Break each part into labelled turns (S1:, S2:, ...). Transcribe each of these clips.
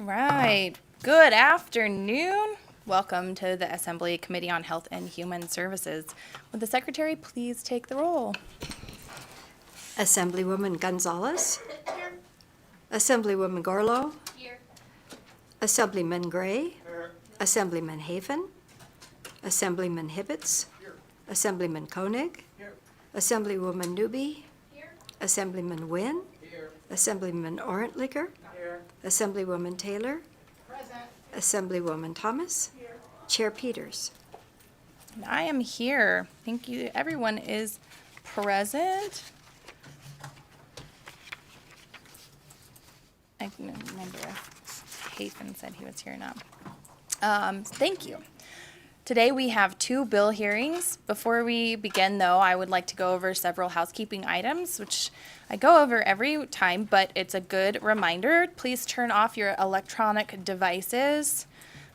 S1: right. Good afternoon. Welcome to the Assembly Committee on Health and Human Services. Would the Secretary please take the roll?
S2: Assemblywoman Gonzalez. Here. Assemblywoman Gorlow.
S3: Here.
S2: Assemblyman Gray. Here. Assemblyman Haven. Assemblyman Hibbets. Here. Assemblyman Koenig. Here. Assemblywoman Newby.
S3: Here.
S2: Assemblyman Wynn.
S3: Here.
S2: Assemblyman Orentlicker.
S3: Here.
S2: Assemblywoman Taylor.
S3: Present.
S2: Assemblywoman Thomas.
S3: Here.
S2: Chair Peters.
S1: And I am here. Thank you. Everyone is present. I can remember if Hafen said he was here or not. Thank you. Today we have 2 bill hearings. Before we begin, though, I would like to go over several housekeeping items, which I go over every time, but it's a good reminder. Please turn off your electronic devices.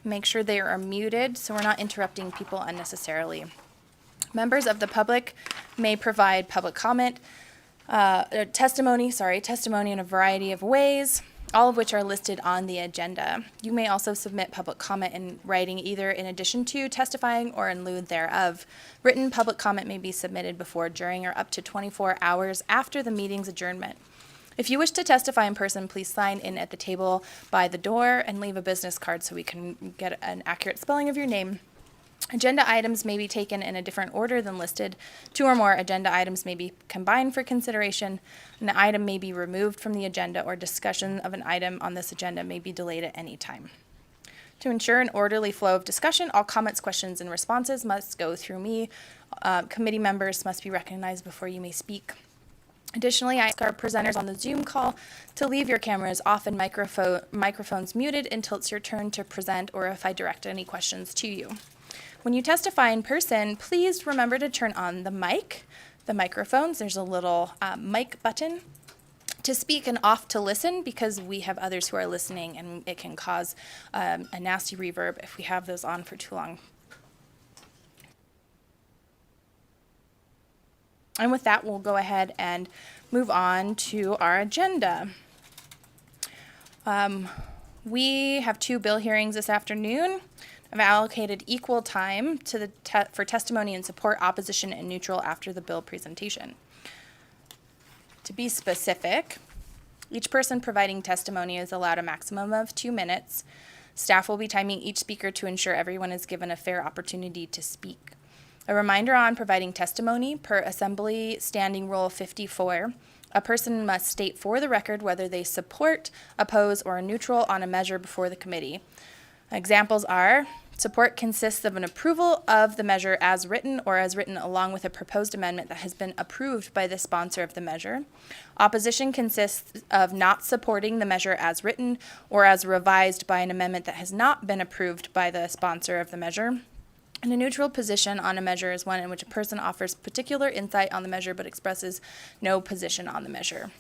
S1: Make sure they are muted so we're not interrupting people unnecessarily. Members of the public may provide public comment, testimony in a variety of ways, all of which are listed on the agenda. You may also submit public comment in writing either in addition to testifying or in lieu thereof. Written public comment may be submitted before, during, or up to 24 hours after the meeting's adjournment. If you wish to testify in person, please sign in at the table by the door and leave a business card so we can get an accurate spelling of your name. Agenda items may be taken in a different order than listed. 2 or more agenda items may be combined for consideration. An item may be removed from the agenda, or discussion of an item on this agenda may be delayed at any time. To ensure an orderly flow of discussion, all comments, questions, and responses must go through me. Committee members must be recognized before you may speak. Additionally, I ask our presenters on the Zoom call to leave your cameras off and microphones muted until it's your turn to present, or if I direct any questions to you. When you testify in person, please remember to turn on the microphones. There's a little mic button to speak and off to listen, because we have others who are listening and it can cause a nasty reverb if we have those on for too long. And with that, we'll go ahead and move on to our agenda. We have 2 bill hearings this afternoon. I've allocated equal time to for testimony in support, opposition, and neutral after the bill presentation. To be specific, each person providing testimony is allowed a maximum of 2 minutes. Staff will be timing each speaker to ensure everyone is given a fair opportunity to speak. A reminder on providing testimony: per Assembly Standing Rule 54, a person must state for the record whether they support, oppose, or are neutral on a measure before the committee. Examples are: support consists of an approval of the measure as written, or as written along with a proposed amendment that has been approved by the sponsor of the measure. Opposition consists of not supporting the measure as written or as revised by an amendment that has not been approved by the sponsor of the measure. And a neutral position on a measure is one in which a person offers particular insight on the measure but expresses no position on the measure.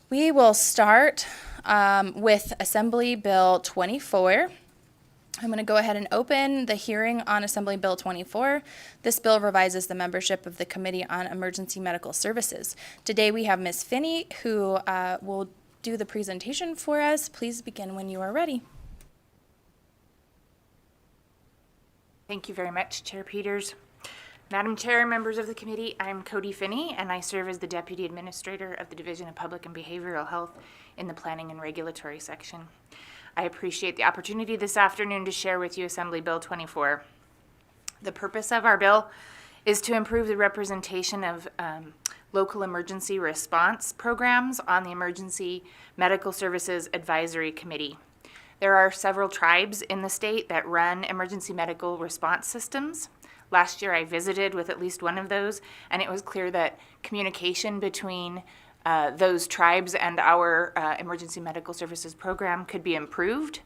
S1: We will start with Assembly Bill 24. I'm going to go ahead and open the hearing on Assembly Bill 24. This bill revises the membership of the Committee on Emergency Medical Services. Today we have Ms. Finney, who will do the presentation for us. Please begin when you are ready.
S4: Thank you very much, Chair Peters. Madam Chair, members of the committee, I'm Cody Finney, and I serve as the Deputy Administrator of the Division of Public and Behavioral Health in the Planning and Regulatory section. I appreciate the opportunity this afternoon to share with you Assembly Bill 24. The purpose of our bill is to improve the representation of local emergency response programs on the Emergency Medical Services Advisory Committee. There are several tribes in the state that run emergency medical response systems. Last year I visited with at least one of those, and it was clear that communication between those tribes and our emergency medical services program could be improved.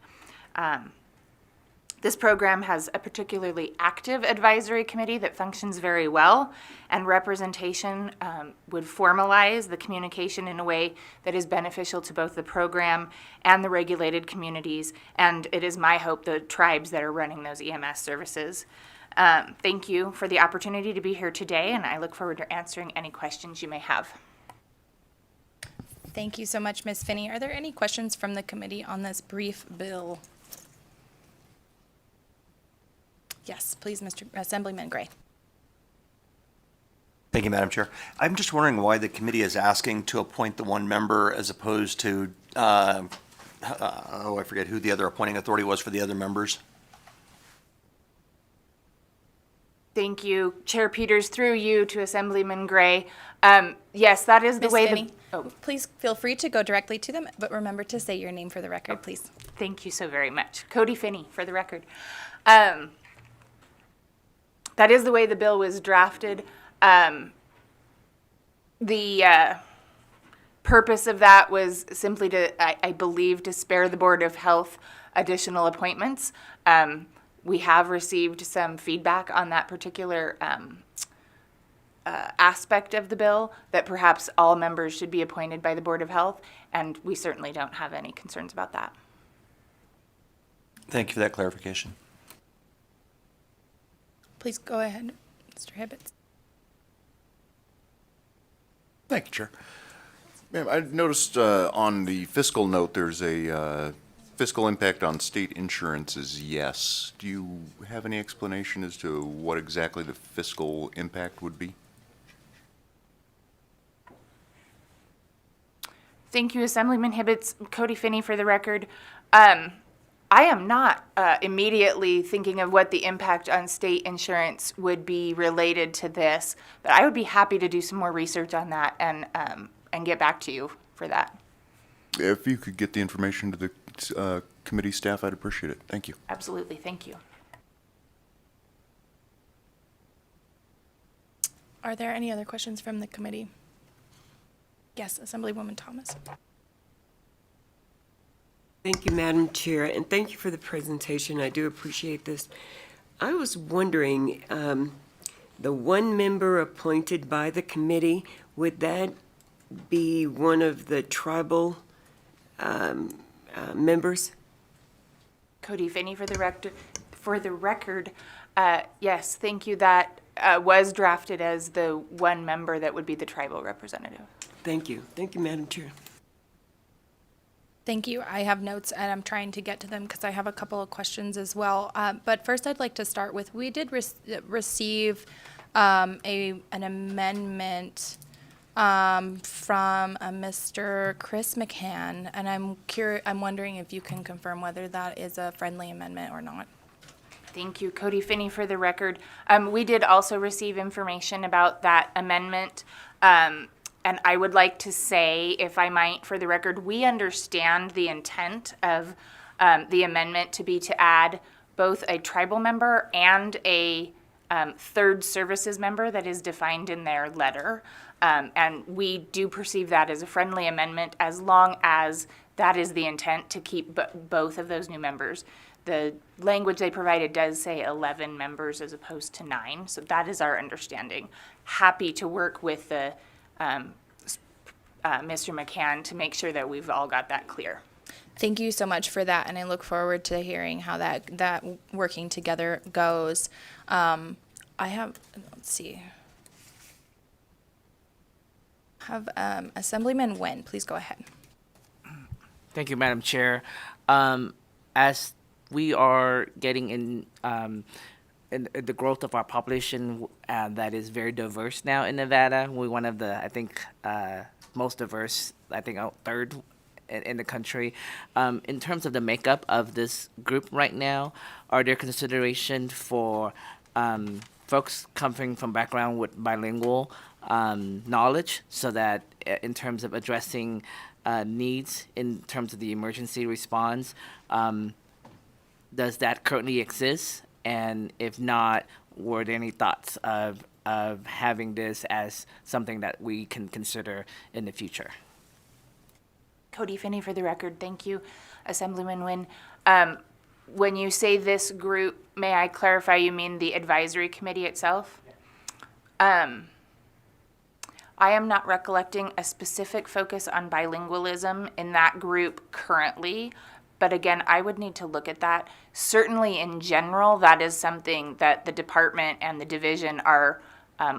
S4: This program has a particularly active advisory committee that functions very well, and representation would formalize the communication in a way that is beneficial to both the program and the regulated communities, and it is my hope the tribes that are running those EMS services. Thank you for the opportunity to be here today, and I look forward to answering any questions you may have.
S1: Thank you so much, Ms. Finney. Are there any questions from the committee on this brief bill? Yes, please, Mr. Assemblyman Gray.
S3: Thank you, Madam Chair. I'm just wondering why the committee is asking to appoint the one member as opposed to, I forget who the other appointing authority was for the other members.
S4: Thank you, Chair Peters, through you to Assemblyman Gray. Yes, that is the
S1: Ms.
S4: way
S1: Finney,
S4: the,
S1: please feel free to go directly to them, but remember to say your name for the record, please.
S4: thank you so very much. Cody Finney, for the record. That is the way the bill was drafted. The purpose of that was simply to, I believe, to spare the Board of Health additional appointments. We have received some feedback on that particular aspect of the bill, that perhaps all members should be appointed by the Board of Health, and we certainly don't have any concerns about that.
S3: Thank you for that clarification.
S1: Please go ahead, Mr. Hibbets.
S5: Thank you, Chair. Ma'am, I noticed on the fiscal note, there's a fiscal impact on state insurance is yes. Do you have any explanation as to what exactly the fiscal impact would be?
S4: Thank you, Assemblyman Hibbets. Cody Finney, for the record. I am not immediately thinking of what the impact on state insurance would be related to this, but I would be happy to do some more research on that and get back to you for that.
S5: If you could get the information to the committee staff, I'd appreciate it. Thank you.
S4: Absolutely, thank you.
S1: Are there any other questions from the committee? Yes, Assemblywoman Thomas.
S6: Thank you, Madam Chair, and thank you for the presentation. I do appreciate this. I was wondering, the one member appointed by the committee, would that be one of the tribal members?
S4: Cody Finney, for the record, yes, thank you. That was drafted as the one member that would be the tribal representative.
S6: Thank you. Thank you, Madam Chair.
S1: Thank you. I have notes and I'm trying to get to them because I have a couple of questions as well. But first I'd like to start with, we did receive an amendment from Mr. Chris McCann, and I'm wondering if you can confirm whether that is a friendly amendment or not.
S4: Thank you, Cody Finney, for the record. We did also receive information about that amendment. And I would like to say, if I might, for the record, we understand the intent of the amendment to be to add both a tribal member and a third services member that is defined in their letter. And we do perceive that as a friendly amendment as long as that is the intent, to keep both of those new members. The language they provided does say 11 members as opposed to 9, so that is our understanding. Happy to work with the Mr. McCann to make sure that we've all got that clear.
S1: Thank you so much for that, and I look forward to hearing how that working together goes. I have, let's see. Have Assemblyman Nguyen, please go ahead.
S7: Thank you, Madam Chair. As we are getting in the growth of our population that is very diverse now in Nevada, we're one of the, I think, most diverse, I think, third in the country. In terms of the makeup of this group right now, are there considerations for folks coming from background with bilingual knowledge, so that in terms of addressing needs in terms of the emergency response, does that currently exist? And if not, were there any thoughts of having this as something that we can consider in the future?
S4: Cody Finney, for the record, thank you. Assemblyman Nguyen. When you say this group, may I clarify, you mean the advisory committee itself? I am not recollecting a specific focus on bilingualism in that group currently, but again, I would need to look at that. Certainly in general, that is something that the department and the division are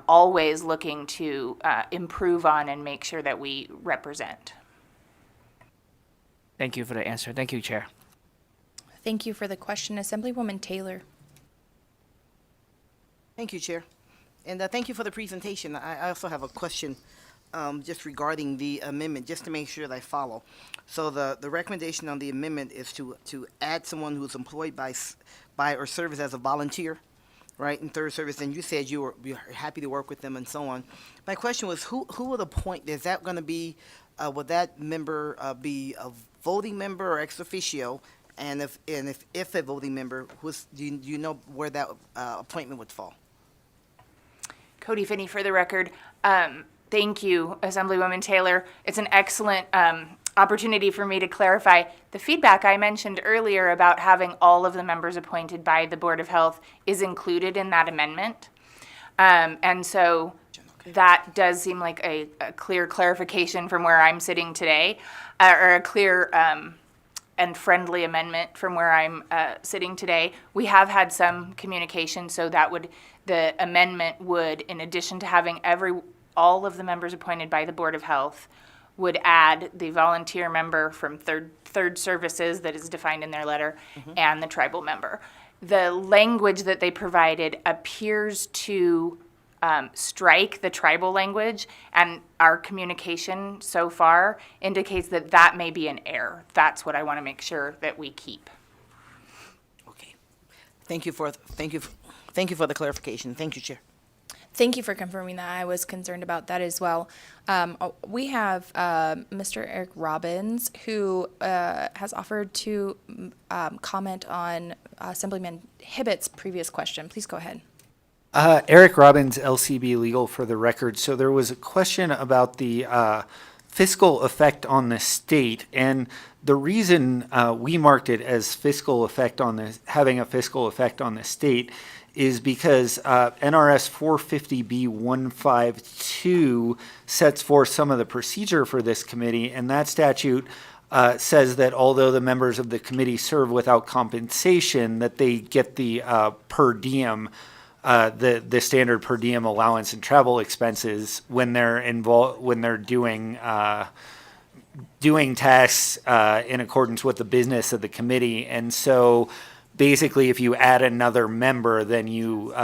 S4: always looking to improve on and make sure that we represent.
S7: Thank you for the answer. Thank you, Chair.
S1: Thank you for the question, Assemblywoman Taylor.
S8: Thank you, Chair. And thank you for the presentation. I also have a question just regarding the amendment, just to make sure that I follow. So the recommendation on the amendment is to add someone who's employed by or serves as a volunteer, right, in third service, and you said you're happy to work with them and so on. My question was, who would appoint, is that going to be, would that member be a voting member or ex officio? And if a voting member, do you know where that appointment would fall?
S4: Cody Finney for the record. Thank you, Assemblywoman Taylor. It's an excellent opportunity for me to clarify. The feedback I mentioned earlier about having all of the members appointed by the Board of Health is included in that amendment. And so that does seem like a clear clarification from where I'm sitting today, or a clear and friendly amendment from where I'm sitting today. We have had some communication, so the amendment would, in addition to having all of the members appointed by the Board of Health, would add the volunteer member from third services that is defined in their letter, and the tribal member. The language that they provided appears to strike the tribal language, and our communication so far indicates that that may be an error. That's what I want to make sure that we keep.
S8: Okay. Thank you for the clarification. Thank you, Chair.
S1: Thank you for confirming that. I was concerned about that as well. We have Mr. Eric Robbins, who has offered to comment on Assemblyman Hibbett's previous question. Please go ahead.
S9: Eric Robbins, LCB Legal, for the record. So there was a question about the fiscal effect on the state, and the reason we marked it as fiscal effect on the having a fiscal effect on the state is because NRS 450B152 sets forth some of the procedure for this committee, and that statute says that although the members of the committee serve without compensation, that they get the per diem, the standard per diem allowance and travel expenses when they're doing tasks in accordance with the business of the committee. And so basically, if you add another member, then you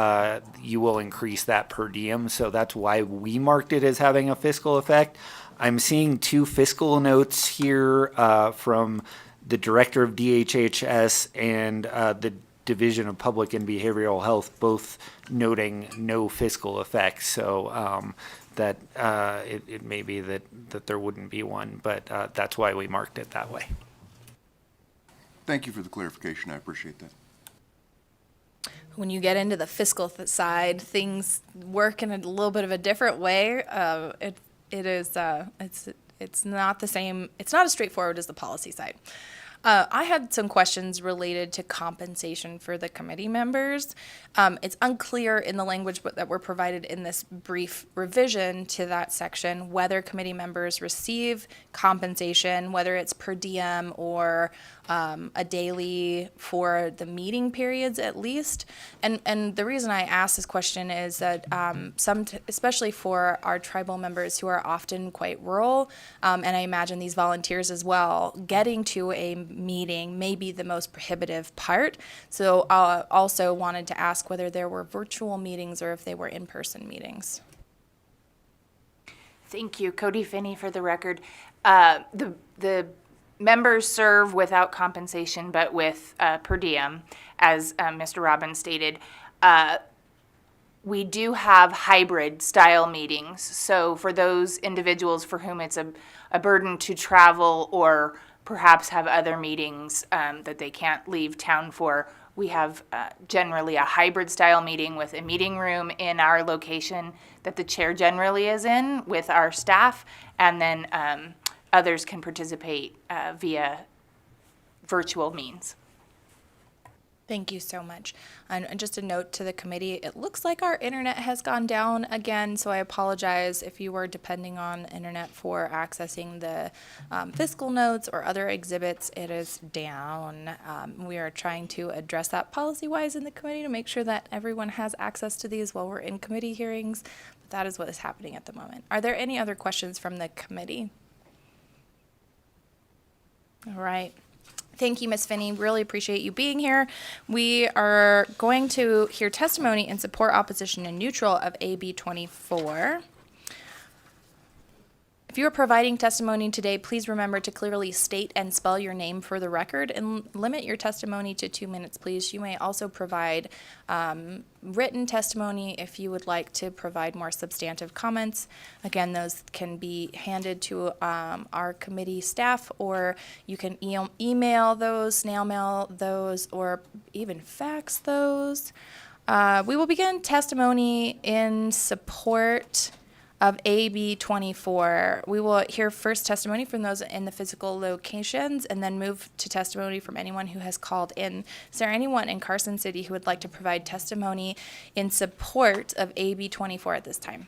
S9: will increase that per diem. So that's why we marked it as having a fiscal effect. I'm seeing two fiscal notes here from the director of DHHS and the Division of Public and Behavioral Health, both noting no fiscal effect. So that it may be that there wouldn't be one, but that's why we marked it that way.
S5: Thank you for the clarification. I appreciate that.
S1: When you get into the fiscal side, things work in a little bit of a different way. It's not the same. It's not as straightforward as the policy side. I had some questions related to compensation for the committee members. It's unclear in the language that were provided in this brief revision to that section whether committee members receive compensation, whether it's per diem or a daily for the meeting periods at least. And the reason I ask this question is that especially for our tribal members who are often quite rural, and I imagine these volunteers as well, getting to a meeting may be the most prohibitive part. So I also wanted to ask whether there were virtual meetings or if they were in-person meetings.
S4: Thank you, Cody Finney, for the record. The members serve without compensation, but with per diem, as Mr. Robbins stated. We do have hybrid style meetings. So for those individuals for whom it's a burden to travel or perhaps have other meetings that they can't leave town for, we have generally a hybrid style meeting with a meeting room in our location that the chair generally is in with our staff, and then others can participate via virtual means.
S1: Thank you so much. And just a note to the committee, it looks like our internet has gone down again, so I apologize if you were depending on internet for accessing the fiscal notes or other exhibits. It is down. We are trying to address that policy-wise in the committee to make sure that everyone has access to these while we're in committee hearings. But that is what is happening at the moment. Are there any other questions from the committee? All right. Thank you, Ms. Finney. Really appreciate you being here. We are going to hear testimony in support, opposition, and neutral of AB 24. If you are providing testimony today, please remember to clearly state and spell your name for the record and limit your testimony to 2 minutes, please. You may also provide written testimony if you would like to provide more substantive comments. Again, those can be handed to our committee staff, or you can email those, snail mail those, or even fax those. We will begin testimony in support of AB 24. We will hear first testimony from those in the physical locations and then move to testimony from anyone who has called in. Is there anyone in Carson City who would like to provide testimony in support of AB 24 at this time?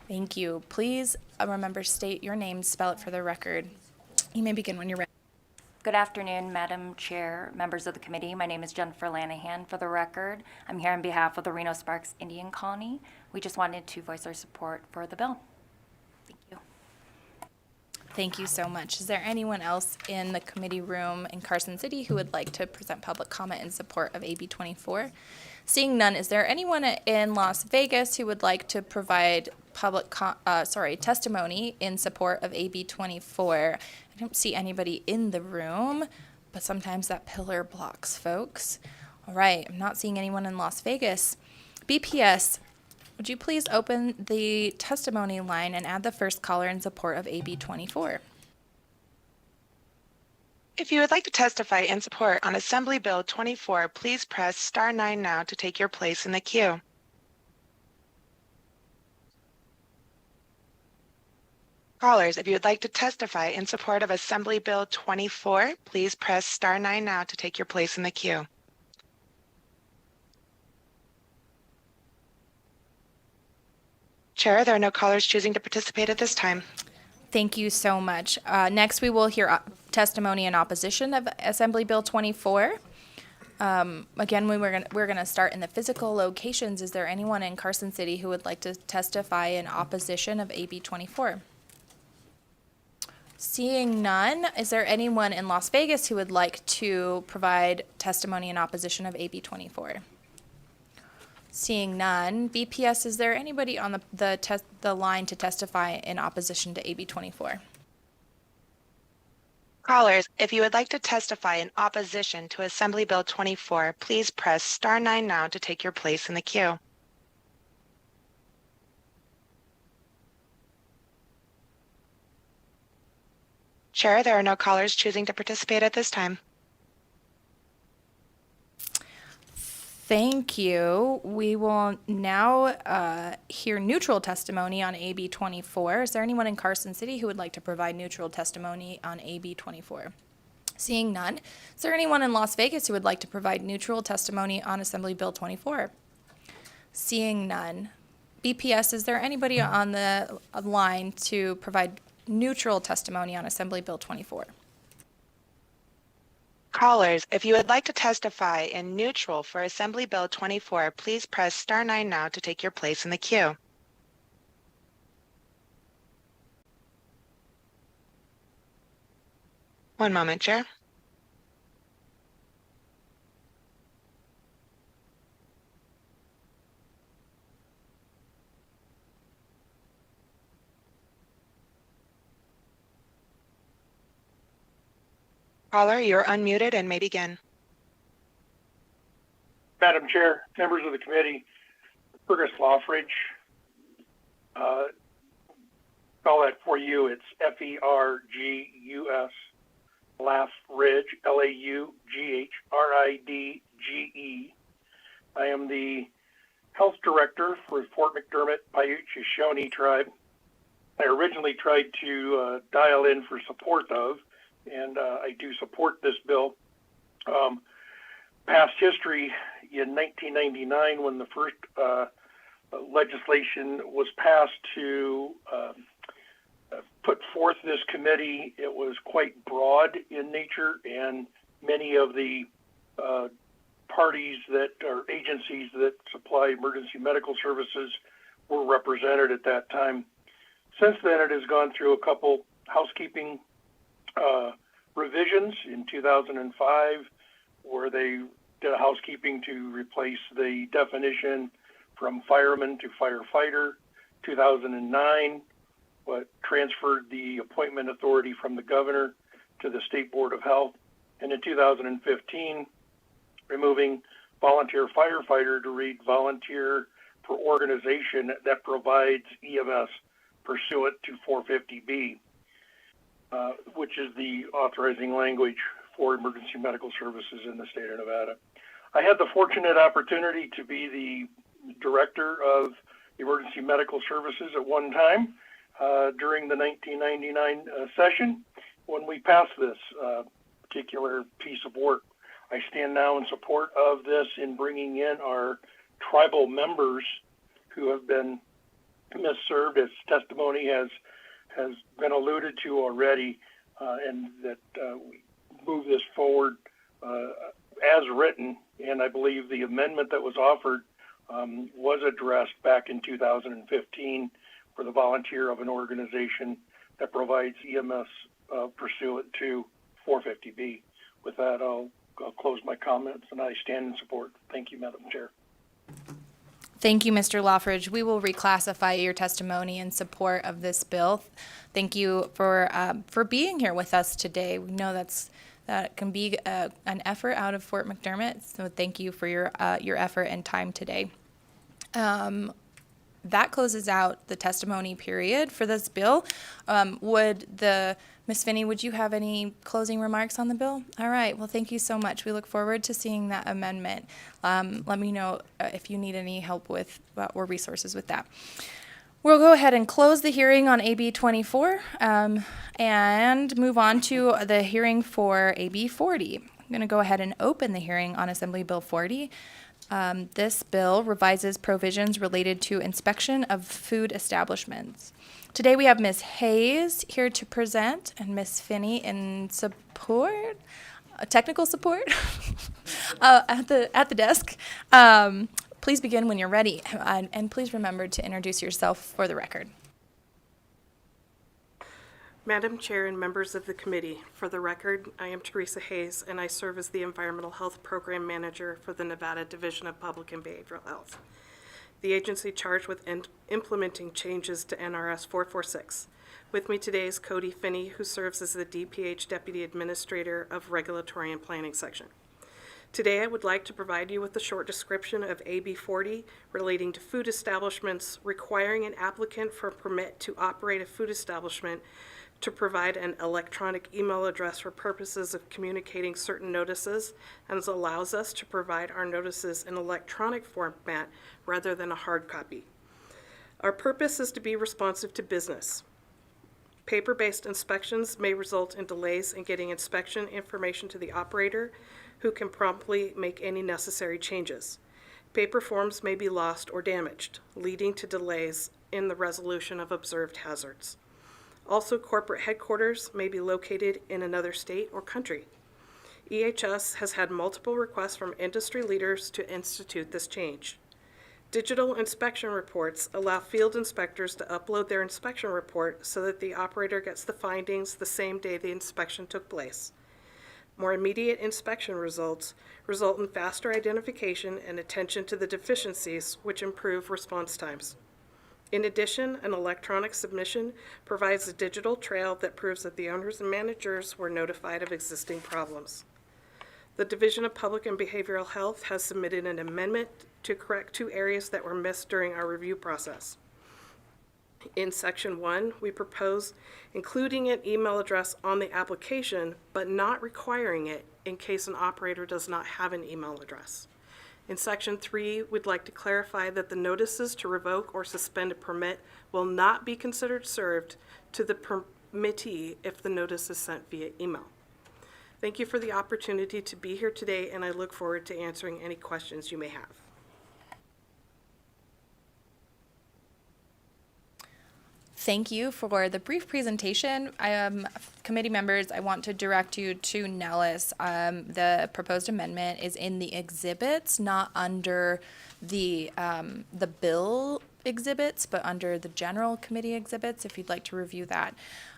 S1: Thank you. Please remember, state your name, spell it for the record. You may begin when you're ready.
S10: Good afternoon, Madam Chair, members of the committee. My name is Jennifer Lanahan. For the record, I'm here on behalf of the Reno Sparks Indian Colony. We just wanted to voice our support for the bill. Thank you.
S1: Thank you so much. Is there anyone else in the committee room in Carson City who would like to present public comment in support of AB 24? Seeing none, is there anyone in Las Vegas who would like to provide testimony in support of AB 24? I don't see anybody in the room, but sometimes that pillar blocks folks. All right, I'm not seeing anyone in Las Vegas. BPS, would you please open the testimony line and add the first caller in support of AB 24?
S11: If you would like to testify in support on Assembly Bill 24, please press star 9 now to take your place in the queue. Callers, if you would like to testify in support of Assembly Bill 24, please press star 9 now to take your place in the queue. Chair, there are no callers choosing to participate at this time.
S1: Thank you so much. Next, we will hear testimony in opposition of Assembly Bill 24. Again, we're gonna start in the physical locations. Is there anyone in Carson City who would like to testify in opposition of AB 24? Seeing none, is there anyone in Las Vegas who would like to provide testimony in opposition of AB 24? Seeing none, BPS, is there anybody on the line to testify in opposition to AB 24?
S11: Callers, if you would like to testify in opposition to Assembly Bill 24, please press star 9 now to take your place in the queue. Chair, there are no callers choosing to participate at this time.
S1: Thank you. We will now hear neutral testimony on AB 24. Is there anyone in Carson City who would like to provide neutral testimony on AB 24? Seeing none, is there anyone in Las Vegas who would like to provide neutral testimony on Assembly Bill 24? Seeing none. BPS, is there anybody on the line to provide neutral testimony on Assembly Bill 24?
S11: Callers, if you would like to testify in neutral for Assembly Bill 24, please press star 9 now to take your place in the queue. One moment, Chair. Caller, you're unmuted and may begin.
S12: Madam Chair, members of the committee, Fergus Loffridge. Spell that for you. It's Fergus, Laffridge, Laughdridge. I am the health director for Fort McDermott, Paiute Shoshone tribe. I originally tried to dial in for support of, and I do support this bill. Past history, in 1999, when the first legislation was passed to put forth this committee, it was quite broad in nature, and many of the parties that are agencies that supply emergency medical services were represented at that time. Since then, it has gone through a couple housekeeping revisions in 2005 where they did a housekeeping to replace the definition from fireman to firefighter. 2009, what transferred the appointment authority from the governor to the State Board of Health. And in 2015, removing volunteer firefighter to read volunteer for organization that provides EMS pursuant to 450B, which is the authorizing language for emergency medical services in the state of Nevada. I had the fortunate opportunity to be the director of emergency medical services at one time during the 1999 session when we passed this particular piece of work. I stand now in support of this in bringing in our tribal members who have been misserved, as testimony has been alluded to already, and that we move this forward as written. And I believe the amendment that was offered was addressed back in 2015 for the volunteer of an organization that provides EMS pursuant to 450B. With that, I'll close my comments, and I stand in support. Thank you, Madam Chair.
S1: Thank you, Mr. Loffridge. We will reclassify your testimony in support of this bill. Thank you for being here with us today. We know that can be an effort out of Fort McDermott, so thank you for your effort and time today. That closes out the testimony period for this bill. Ms. Finney, would you have any closing remarks on the bill? All right. Well, thank you so much. We look forward to seeing that amendment. Let me know if you need any help with or resources with that. We'll go ahead and close the hearing on AB 24 and move on to the hearing for AB 40. I'm going to go ahead and open the hearing on Assembly Bill 40. This bill revises provisions related to inspection of food establishments. Today we have Ms. Hayes here to present and Ms. Finney in support, technical support at the desk. Please begin when you're ready, and please remember to introduce yourself for the record.
S13: Madam Chair and members of the committee, for the record, I am Teresa Hayes, and I serve as the Environmental Health Program Manager for the Nevada Division of Public and Behavioral Health, the agency charged with implementing changes to NRS 446. With me today is Cody Finney, who serves as the DPH Deputy Administrator of Regulatory and Planning Section. Today, I would like to provide you with a short description of AB 40 relating to food establishments, requiring an applicant for a permit to operate a food establishment to provide an electronic email address for purposes of communicating certain notices, and allows us to provide our notices in electronic format rather than a hard copy. Our purpose is to be responsive to business. Paper-based inspections may result in delays in getting inspection information to the operator, who can promptly make any necessary changes. Paper forms may be lost or damaged, leading to delays in the resolution of observed hazards. Also, corporate headquarters may be located in another state or country. EHS has had multiple requests from industry leaders to institute this change. Digital inspection reports allow field inspectors to upload their inspection report so that the operator gets the findings the same day the inspection took place. More immediate inspection results result in faster identification and attention to the deficiencies, which improve response times. In addition, an electronic submission provides a digital trail that proves that the owners and managers were notified of existing problems. The Division of Public and Behavioral Health has submitted an amendment to correct 2 areas that were missed during our review process. In Section 1, we propose including an email address on the application, but not requiring it in case an operator does not have an email address. In Section 3, we'd like to clarify that the notices to revoke or suspend a permit will not be considered served to the permittee if the notice is sent via email. Thank you for the opportunity to be here today, and I look forward to answering any questions you may have.
S1: Thank you for the brief presentation. Committee members, I want to direct you to Nellis. The proposed amendment is in the exhibits, not under the bill exhibits, but under the general committee exhibits, if you'd like to review that.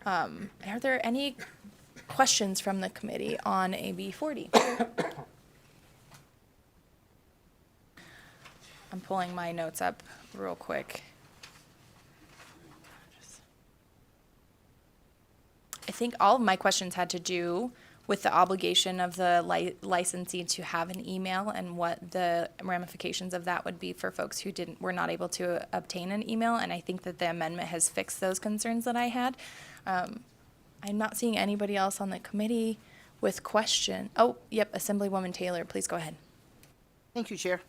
S1: Are there any questions from the committee on AB 40? I'm pulling my notes up real quick. I think all of my questions had to do with the obligation of the licensee to have an email and what the ramifications of that would be for folks who were not able to obtain an email. And I think that the amendment has fixed those concerns that I had. I'm not seeing anybody else on the committee with question. Oh, yep, Assemblywoman Taylor, please go ahead.
S8: Thank you, Chair.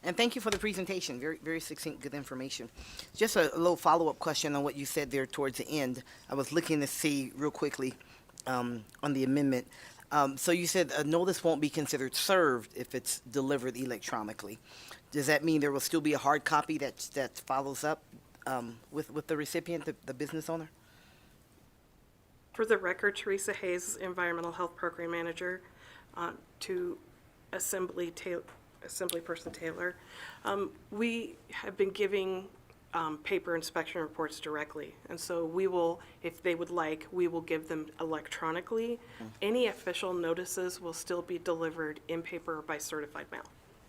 S8: And thank you for the presentation. Very, very succinct, good information. Just a little follow-up question on what you said there towards the end. I was looking to see real quickly on the amendment. So you said a notice won't be considered served if it's delivered electronically. Does that mean there will still be a hard copy that follows up with the recipient, the business owner?
S13: For the record, Teresa Hayes, Environmental Health Program Manager, to Assemblyperson Taylor. We have been giving paper inspection reports directly, and so we will, if they would like, we will give them electronically. Any official notices will still be delivered in paper or by certified mail.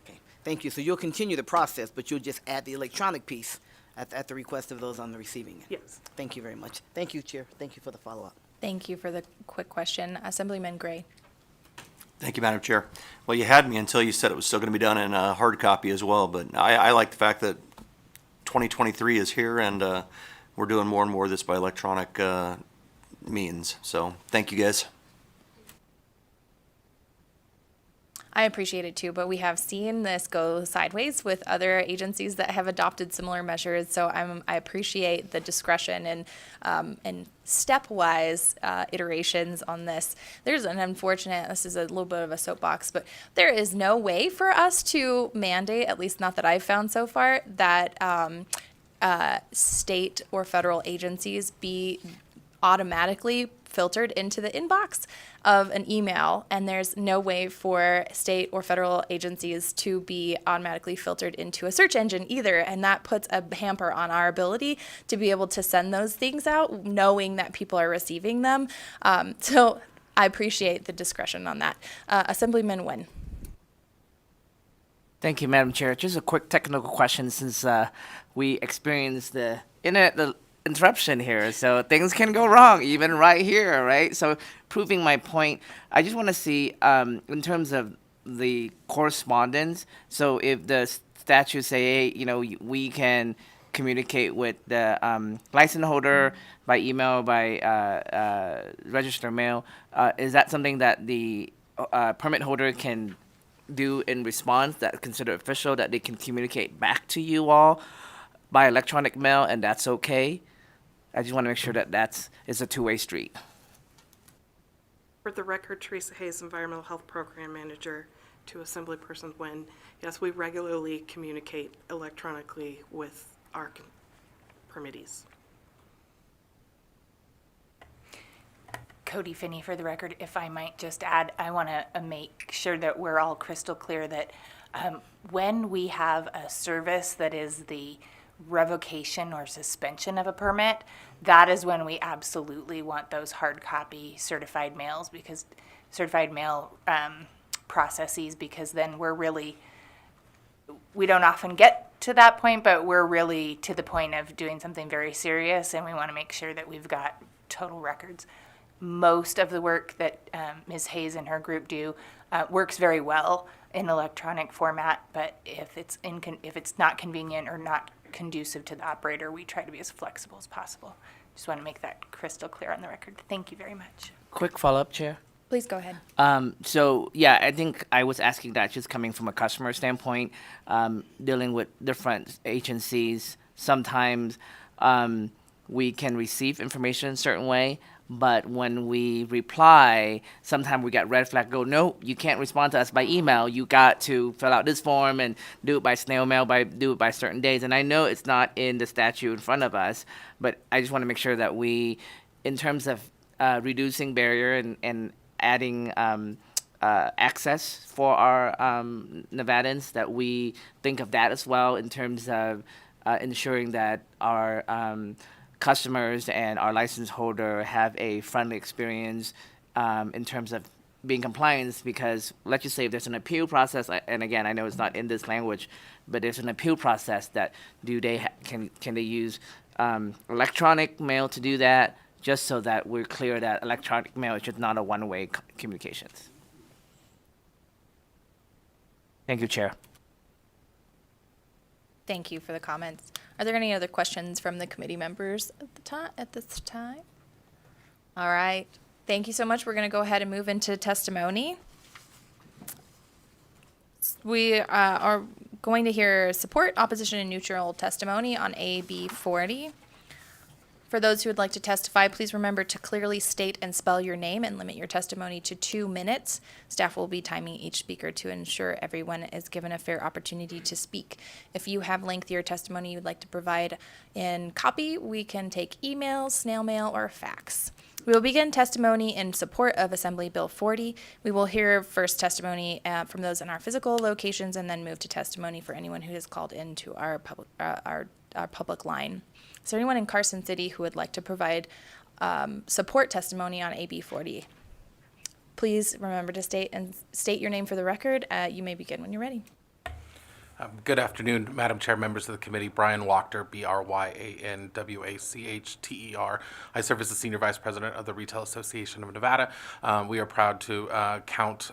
S8: Okay, thank you. So you'll continue the process, but you'll just add the electronic piece at the request of those on the receiving end?
S13: Yes.
S8: Thank you very much. Thank you, Chair. Thank you for the follow-up.
S1: Thank you for the quick question. Assemblyman Gray.
S3: Thank you, Madam Chair. Well, you had me until you said it was still going to be done in hard copy as well, but I like the fact that 2023 is here and we're doing more and more of this by electronic means. So thank you, guys.
S1: I appreciate it too, but we have seen this go sideways with other agencies that have adopted similar measures. So I appreciate the discretion and stepwise iterations on this. There's an unfortunate, this is a little bit of a soapbox, but there is no way for us to mandate, at least not that I've found so far, that state or federal agencies be automatically filtered into the inbox of an email, and there's no way for state or federal agencies to be automatically filtered into a search engine either, and that puts a hamper on our ability to be able to send those things out knowing that people are receiving them. So I appreciate the discretion on that. Assemblyman Nguyen.
S7: Thank you, Madam Chair. Just a quick technical question since we experienced the internet interruption here, so things can go wrong even right here, right? So proving my point, I just want to see in terms of the correspondence. So if the statutes say, hey, you know, we can communicate with the license holder by email, by register mail, is that something that the permit holder can do in response that's considered official, that they can communicate back to you all by electronic mail, and that's okay? I just want to make sure that it's a two-way street.
S13: For the record, Teresa Hayes, Environmental Health Program Manager, to Assemblyperson Nguyen. Yes, we regularly communicate electronically with our permittees.
S4: Cody Finney, for the record, if I might just add, I want to make sure that we're all crystal clear that when we have a service that is the revocation or suspension of a permit, that is when we absolutely want those hard copy certified mails, because certified mail processes, because then we don't often get to that point, but we're really to the point of doing something very serious, and we want to make sure that we've got total records. Most of the work that Ms. Hayes and her group do works very well in electronic format, but if it's not convenient or not conducive to the operator, we try to be as flexible as possible. Just want to make that crystal clear on the record. Thank you very much.
S7: Quick follow-up, Chair.
S1: Please go ahead.
S7: So yeah, I think I was asking that just coming from a customer standpoint, dealing with different agencies. Sometimes we can receive information a certain way, but when we reply, sometimes we get red flag, go, no, you can't respond to us by email. You got to fill out this form and do it by snail mail, do it by certain days. And I know it's not in the statute in front of us, but I just want to make sure that we, in terms of reducing barrier and adding access for our Nevadans, that we think of that as well in terms of ensuring that our customers and our license holder have a friendly experience in terms of being compliant, because let's just say if there's an appeal process, and again, I know it's not in this language, but there's an appeal process that can they use electronic mail to do that, just so that we're clear that electronic mail is just not a one-way communications. Thank you, Chair.
S1: Thank you for the comments. Are there any other questions from the committee members at this time? All right. Thank you so much. We're going to go ahead and move into testimony. We are going to hear support, opposition, and neutral testimony on AB 40. For those who would like to testify, please remember to clearly state and spell your name and limit your testimony to 2 minutes. Staff will be timing each speaker to ensure everyone is given a fair opportunity to speak. If you have lengthier testimony you'd like to provide in copy, we can take emails, snail mail, or fax. We will begin testimony in support of Assembly Bill 40. We will hear first testimony from those in our physical locations and then move to testimony for anyone who has called into our public line. Is there anyone in Carson City who would like to provide support testimony on AB 40? Please remember to state your name for the record. You may begin when you're ready.
S14: Good afternoon, Madam Chair, members of the committee. Brian Wachter, BRYANWACHTER. I serve as the Senior Vice President of the Retail Association of Nevada. We are proud to count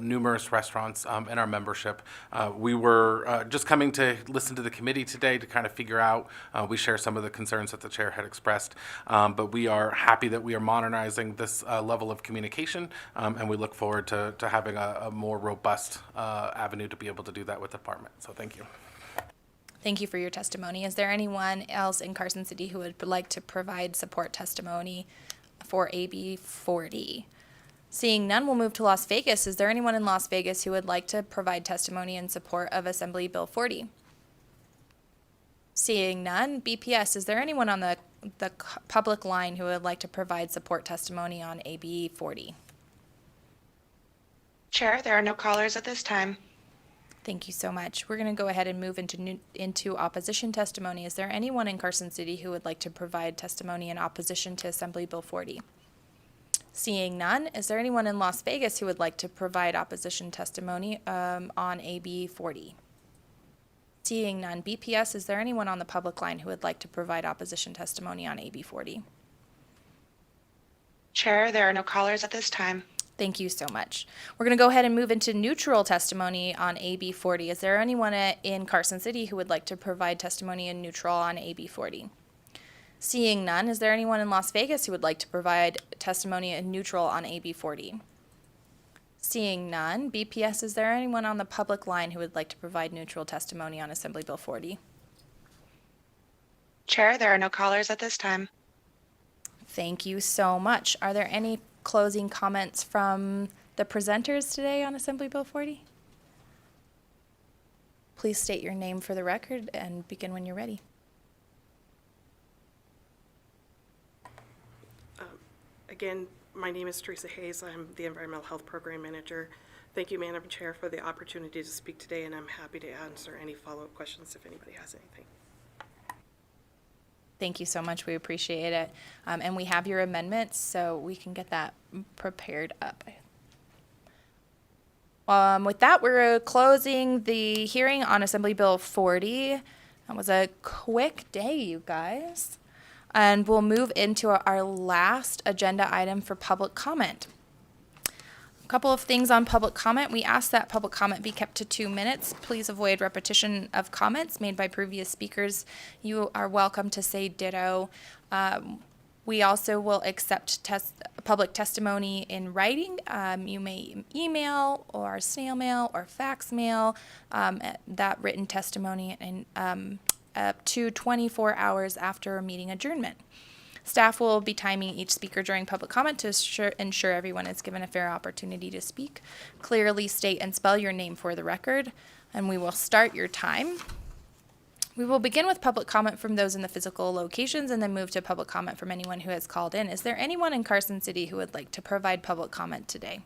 S14: numerous restaurants in our membership. We were just coming to listen to the committee today to kind of figure out, we share some of the concerns that the chair had expressed, but we are happy that we are modernizing this level of communication, and we look forward to having a more robust avenue to be able to do that with the department. So thank you.
S1: Thank you for your testimony. Is there anyone else in Carson City who would like to provide support testimony for AB 40? Seeing none, we'll move to Las Vegas. Is there anyone in Las Vegas who would like to provide testimony in support of Assembly Bill 40? Seeing none, BPS, is there anyone on the public line who would like to provide support testimony on AB 40?
S11: Chair, there are no callers at this time.
S1: Thank you so much. We're going to go ahead and move into opposition testimony. Is there anyone in Carson City who would like to provide testimony in opposition to Assembly Bill 40? Seeing none, is there anyone in Las Vegas who would like to provide opposition testimony on AB 40? Seeing none, BPS, is there anyone on the public line who would like to provide opposition testimony on AB 40?
S11: Chair, there are no callers at this time.
S1: Thank you so much. We're going to go ahead and move into neutral testimony on AB 40. Is there anyone in Carson City who would like to provide testimony in neutral on AB 40? Seeing none, is there anyone in Las Vegas who would like to provide testimony in neutral on AB 40? Seeing none, BPS, is there anyone on the public line who would like to provide neutral testimony on Assembly Bill 40?
S11: Chair, there are no callers at this time.
S1: Thank you so much. Are there any closing comments from the presenters today on Assembly Bill 40? Please state your name for the record and begin when you're ready.
S13: Again, my name is Teresa Hayes. I'm the Environmental Health Program Manager. Thank you, Madam Chair, for the opportunity to speak today, and I'm happy to answer any follow-up questions if anybody has anything.
S1: Thank you so much. We appreciate it. And we have your amendments, so we can get that prepared up. With that, we're closing the hearing on Assembly Bill 40. That was a quick day, you guys. And we'll move into our last agenda item for public comment. A couple of things on public comment. We ask that public comment be kept to 2 minutes. Please avoid repetition of comments made by previous speakers. You are welcome to say ditto. We also will accept public testimony in writing. You may email or snail mail or fax mail that written testimony up to 24 hours after a meeting adjournment. Staff will be timing each speaker during public comment to ensure everyone is given a fair opportunity to speak. Clearly state and spell your name for the record, and we will start your time. We will begin with public comment from those in the physical locations and then move to public comment from anyone who has called in. Is there anyone in Carson City who would like to provide public comment today?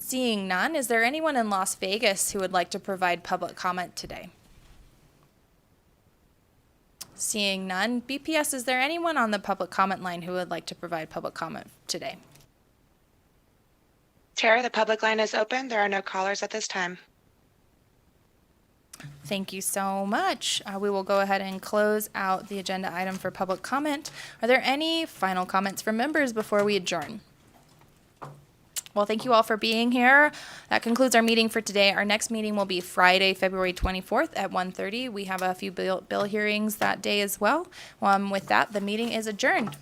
S1: Seeing none, is there anyone in Las Vegas who would like to provide public comment today? Seeing none. BPS, is there anyone on the public comment line who would like to provide public comment today?
S11: Chair, the public line is open. There are no callers at this time.
S1: Thank you so much. We will go ahead and close out the agenda item for public comment. Are there any final comments from members before we adjourn? Well, thank you all for being here. That concludes our meeting for today. Our next meeting will be Friday, February 24th at 1:30. We have a few bill hearings that day as well. With that, the meeting is adjourned.